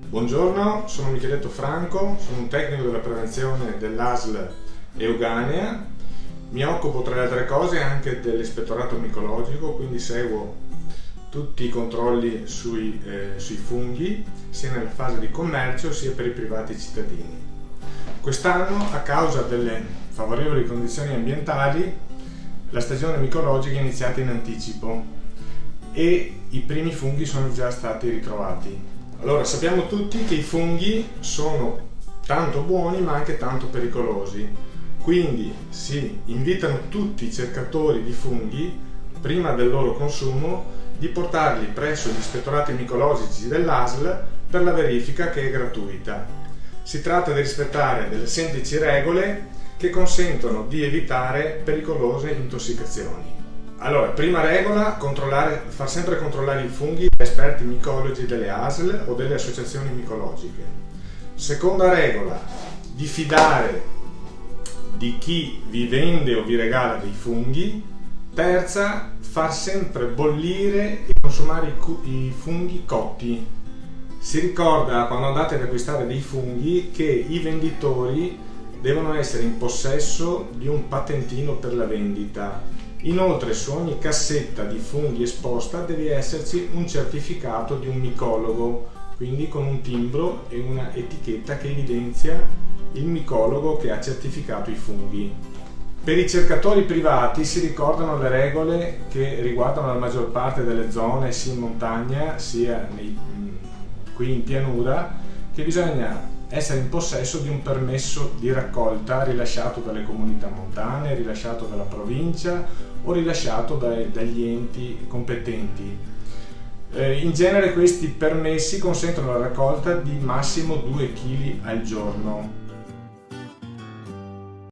Buongiorno, sono Micheletto Franco, sono un tecnico della prevenzione dell'ASL Euganea. Mi occupo tra le altre cose anche dell'ispettorato micologico, quindi seguo tutti i controlli sui funghi, sia nella fase di commercio sia per i privati cittadini. Quest'anno, a causa delle favorevoli condizioni ambientali, la stagione micologica è iniziata in anticipo e i primi funghi sono già stati ritrovati. Allora, sappiamo tutti che i funghi sono tanto buoni ma anche tanto pericolosi, quindi si invitano tutti i cercatori di funghi, prima del loro consumo, di portarli presso gli ispettorati micologici dell'ASL per la verifica, che è gratuita. Si tratta di rispettare delle semplici regole che consentono di evitare pericolose intossicazioni. Allora, prima regola, far sempre controllare i funghi da esperti micologi delle ASL o delle associazioni micologiche. Seconda regola, diffidare di chi vi vende o vi regala dei funghi. Terza, far sempre bollire e consumare i funghi cotti. Si ricorda, quando andate ad acquistare dei funghi, che i venditori devono essere in possesso di un patentino per la vendita. Inoltre, su ogni cassetta di funghi esposta deve esserci un certificato di un micologo, quindi con un timbro e una etichetta che evidenzia il micologo che ha certificato i funghi. Per i cercatori privati si ricordano le regole che riguardano la maggior parte delle zone, sia in montagna sia qui in pianura, che bisogna essere in possesso di un permesso di raccolta rilasciato dalle comunità montane, rilasciato dalla provincia o rilasciato dagli enti competenti. In genere questi permessi consentono la raccolta di massimo 2 kg al giorno.